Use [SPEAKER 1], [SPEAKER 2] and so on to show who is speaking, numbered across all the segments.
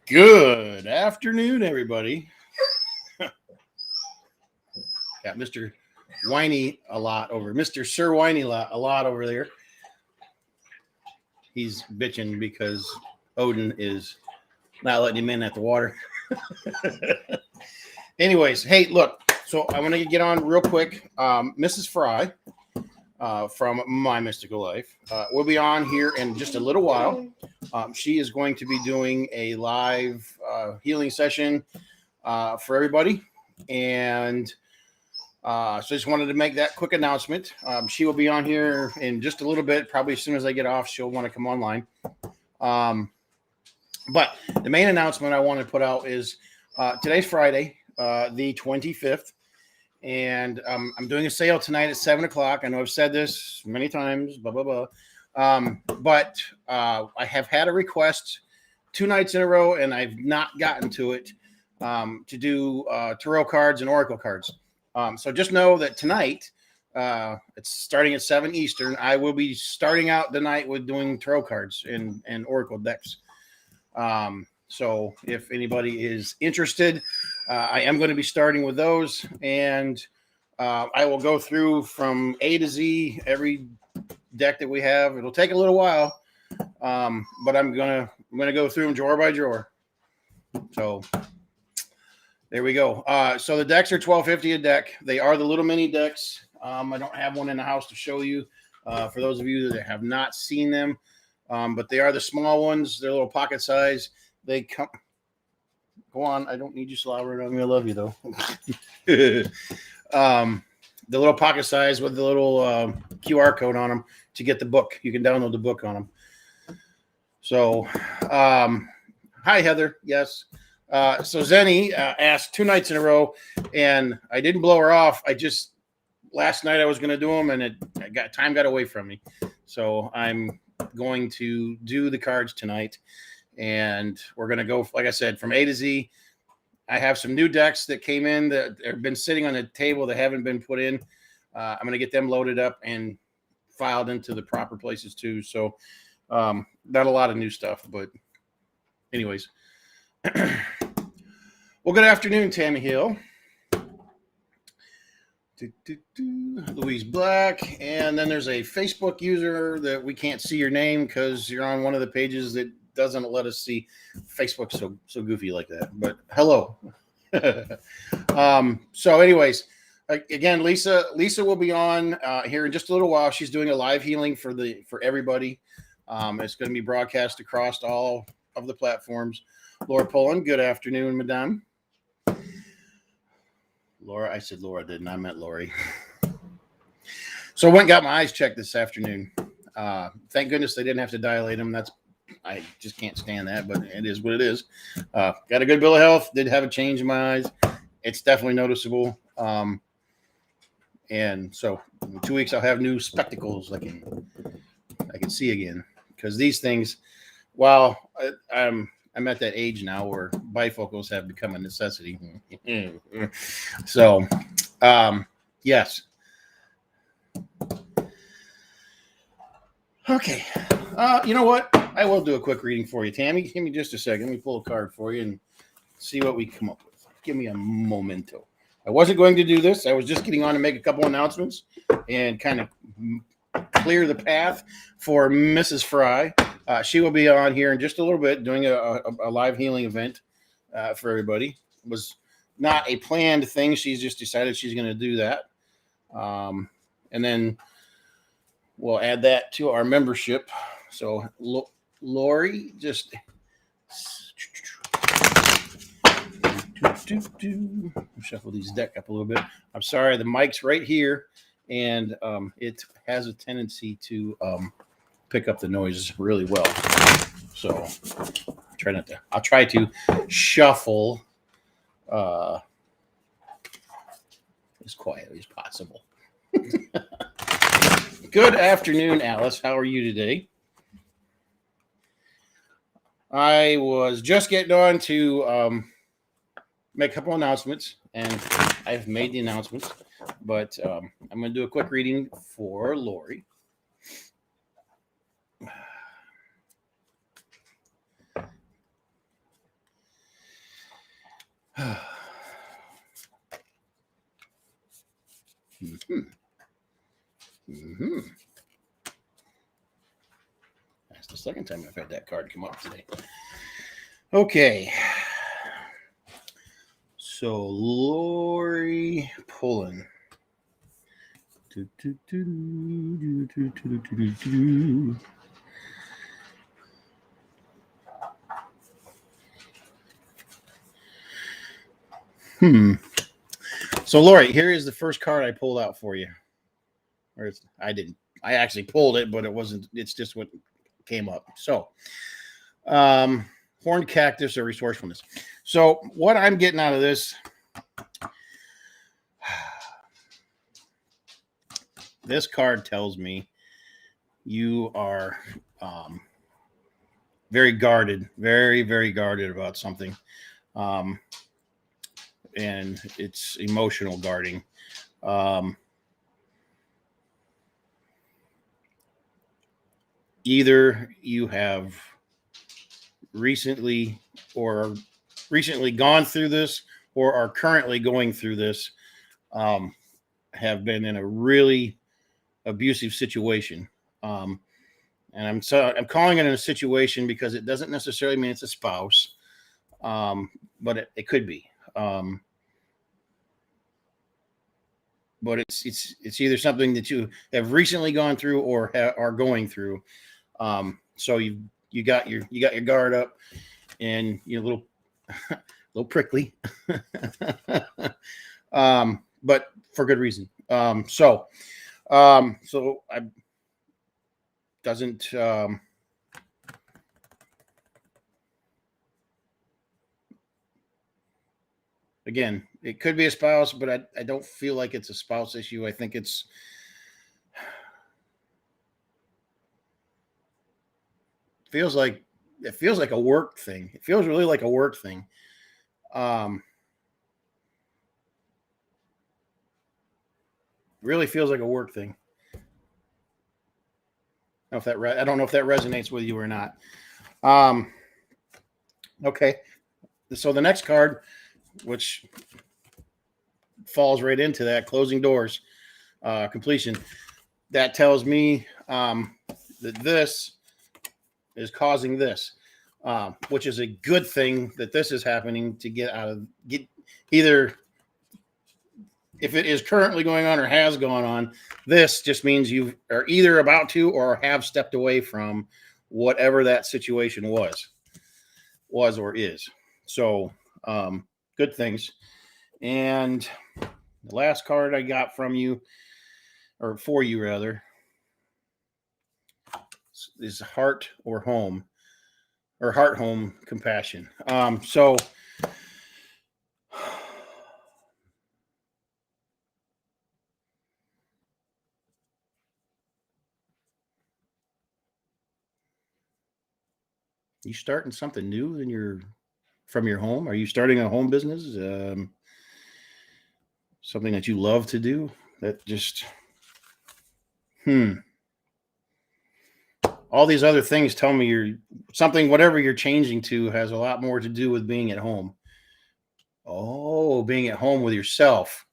[SPEAKER 1] Good afternoon, everybody. Got Mr. Whiny a lot over, Mr. Sir Whiny a lot over there. He's bitching because Odin is not letting him in at the water. Anyways, hey, look. So I want to get on real quick. Mrs. Fry from My Mystical Life will be on here in just a little while. She is going to be doing a live healing session for everybody. And so I just wanted to make that quick announcement. She will be on here in just a little bit. Probably as soon as I get off, she'll want to come online. But the main announcement I want to put out is today's Friday, the 25th. And I'm doing a sale tonight at 7 o'clock. I know I've said this many times, blah, blah, blah. But I have had a request 2 nights in a row, and I've not gotten to it to do tarot cards and oracle cards. So just know that tonight, it's starting at 7 Eastern. I will be starting out the night with doing tarot cards and oracle decks. So if anybody is interested, I am going to be starting with those, and I will go through from A to Z every deck that we have. It'll take a little while, but I'm gonna go through them drawer by drawer. So there we go. So the decks are $12.50 a deck. They are the little mini decks. I don't have one in the house to show you. For those of you that have not seen them, but they are the small ones. They're a little pocket size. They come. Go on. I don't need you slobbering on me. I love you though. The little pocket size with the little QR code on them to get the book. You can download the book on them. So, hi Heather. Yes. So Zenny asked 2 nights in a row, and I didn't blow her off. Last night I was going to do them, and time got away from me. So I'm going to do the cards tonight. And we're going to go, like I said, from A to Z. I have some new decks that came in that have been sitting on the table that haven't been put in. I'm going to get them loaded up and filed into the proper places too. So not a lot of new stuff, but anyways. Well, good afternoon, Tammy Hill. Louise Black. And then there's a Facebook user that we can't see your name because you're on one of the pages that doesn't let us see. Facebook so goofy like that, but hello. So anyways, again, Lisa will be on here in just a little while. She's doing a live healing for everybody. It's going to be broadcast across all of the platforms. Laura Poland, good afternoon, madame. Laura, I said Laura, didn't I? Meant Lori. So I went and got my eyes checked this afternoon. Thank goodness they didn't have to dilate them. I just can't stand that, but it is what it is. Got a good bill of health. Did have a change in my eyes. It's definitely noticeable. And so in 2 weeks, I'll have new spectacles I can see again. Because these things, while I'm at that age now where bifocals have become a necessity. So, yes. Okay. You know what? I will do a quick reading for you, Tammy. Give me just a second. Let me pull a card for you and see what we come up with. Give me a momento. I wasn't going to do this. I was just getting on to make a couple announcements and kind of clear the path for Mrs. Fry. She will be on here in just a little bit doing a live healing event for everybody. It was not a planned thing. She's just decided she's going to do that. And then we'll add that to our membership. So Lori, just shuffle these deck up a little bit. I'm sorry, the mic's right here, and it has a tendency to pick up the noise really well. So I'll try to shuffle as quietly as possible. Good afternoon, Alice. How are you today? I was just getting on to make a couple announcements, and I've made the announcements, but I'm going to do a quick reading for Lori. That's the second time I've had that card come up today. Okay. So Lori Pullen. So Lori, here is the first card I pulled out for you. Or I didn't. I actually pulled it, but it wasn't. It's just what came up. So, horned cactus or resourcefulness. So what I'm getting out of this, this card tells me you are very guarded, very, very guarded about something. And it's emotional guarding. Either you have recently gone through this or are currently going through this, have been in a really abusive situation. And I'm calling it a situation because it doesn't necessarily mean it's a spouse, but it could be. But it's either something that you have recently gone through or are going through. So you got your guard up, and you're a little prickly, but for good reason. So I doesn't. Again, it could be a spouse, but I don't feel like it's a spouse issue. I think it feels like a work thing. It feels really like a work thing. Really feels like a work thing. I don't know if that resonates with you or not. Okay. So the next card, which falls right into that, closing doors, completion, that tells me that this is causing this, which is a good thing that this is happening to get either, if it is currently going on or has gone on, this just means you are either about to or have stepped away from whatever that situation was or is. So good things. And the last card I got from you, or for you rather, is heart or home, or heart, home, compassion. So you starting something new from your home? Are you starting a home business? Something that you love to do? That just all these other things tell me whatever you're changing to has a lot more to do with being at home. Oh, being at home with yourself.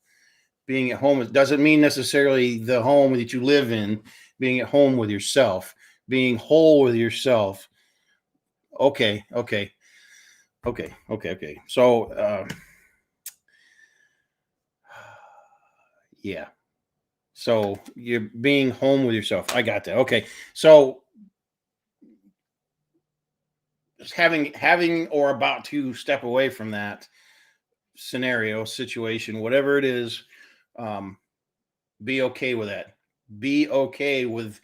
[SPEAKER 1] Being at home doesn't mean necessarily the home that you live in. Being at home with yourself, being whole with yourself. Okay. So, yeah. So you're being home with yourself. I got that. Okay. So just having or about to step away from that situation, whatever it is, be okay with that. Be okay with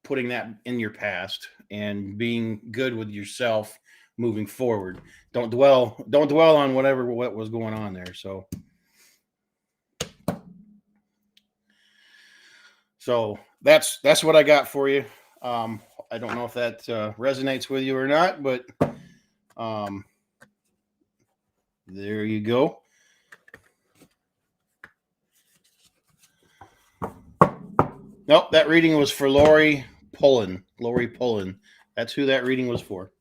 [SPEAKER 1] putting that in your past and being good with yourself moving forward. Don't dwell on what was going on there. So that's what I got for you. I don't know if that resonates with you or not, but there you go. Nope, that reading was for Lori Pullen. Lori Pullen. That's who that reading was for.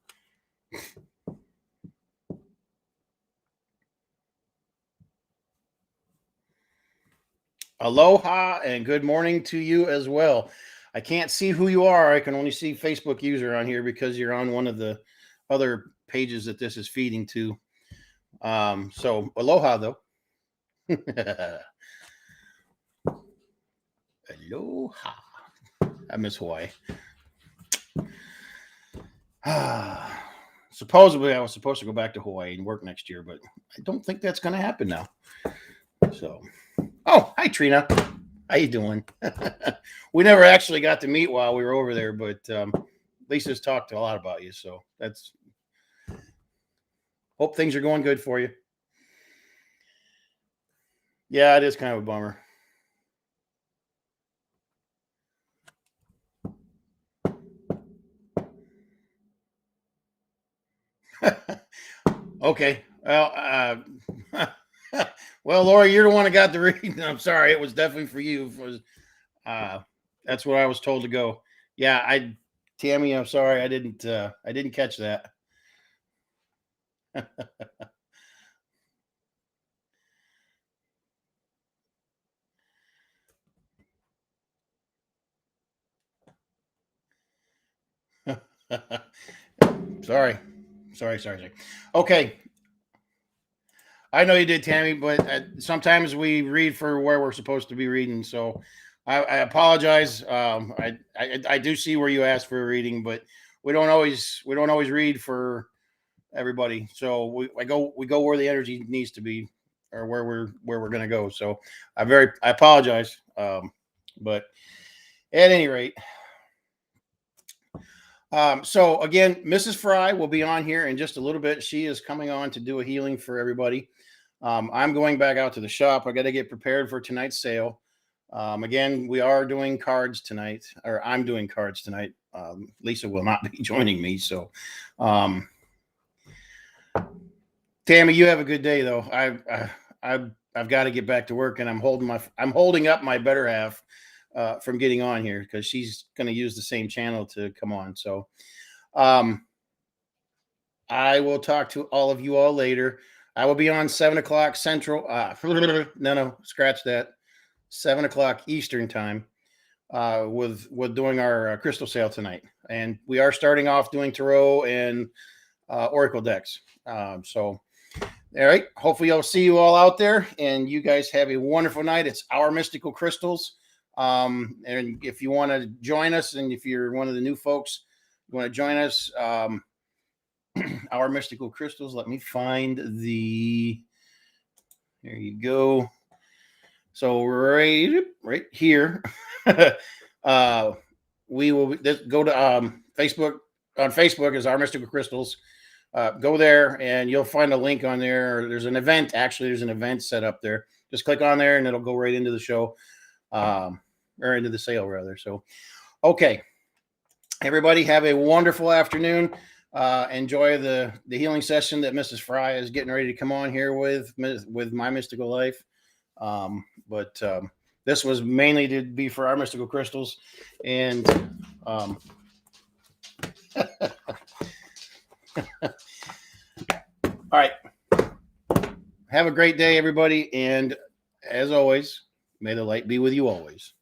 [SPEAKER 1] Aloha and good morning to you as well. I can't see who you are. I can only see Facebook user on here because you're on one of the other pages that this is feeding to. So aloha though. Aloha. I miss Hawaii. Supposedly I was supposed to go back to Hawaii and work next year, but I don't think that's going to happen now. So, oh, hi Trina. How you doing? We never actually got to meet while we were over there, but Lisa's talked a lot about you, so that's hope things are going good for you. Yeah, it is kind of a bummer. Okay. Well, well, Laura, you're the one that got the reading. I'm sorry, it was definitely for you. That's where I was told to go. Yeah, Tammy, I'm sorry, I didn't catch that. Sorry. Okay. I know you did, Tammy, but sometimes we read for where we're supposed to be reading. So I apologize. I do see where you asked for a reading, but we don't always read for everybody. So we go where the energy needs to be, or where we're gonna go. So I apologize. But at any rate, so again, Mrs. Fry will be on here in just a little bit. She is coming on to do a healing for everybody. I'm going back out to the shop. I got to get prepared for tonight's sale. Again, we are doing cards tonight, or I'm doing cards tonight. Lisa will not be joining me. So, Tammy, you have a good day though. I've got to get back to work, and I'm holding up my better half from getting on here because she's going to use the same channel to come on. So, I will talk to all of you all later. I will be on 7 o'clock Central. No, scratch that. 7 o'clock Eastern time with doing our crystal sale tonight, and we are starting off doing tarot and oracle decks. So, all right. Hopefully, I'll see you all out there, and you guys have a wonderful night. It's Our Mystical Crystals. And if you want to join us, and if you're one of the new folks, you want to join us, Our Mystical Crystals. Let me find the. There you go. So right here, we will go to Facebook. On Facebook is Our Mystical Crystals. Go there and you'll find a link on there. There's an event. Actually, there's an event set up there. Just click on there and it'll go right into the show, or into the sale rather. So, okay, everybody have a wonderful afternoon. Enjoy the healing session that Mrs. Fry is getting ready to come on here with My Mystical Life. But this was mainly to be for Our Mystical Crystals, and all right. Have a great day, everybody, and as always, may the light be with you always.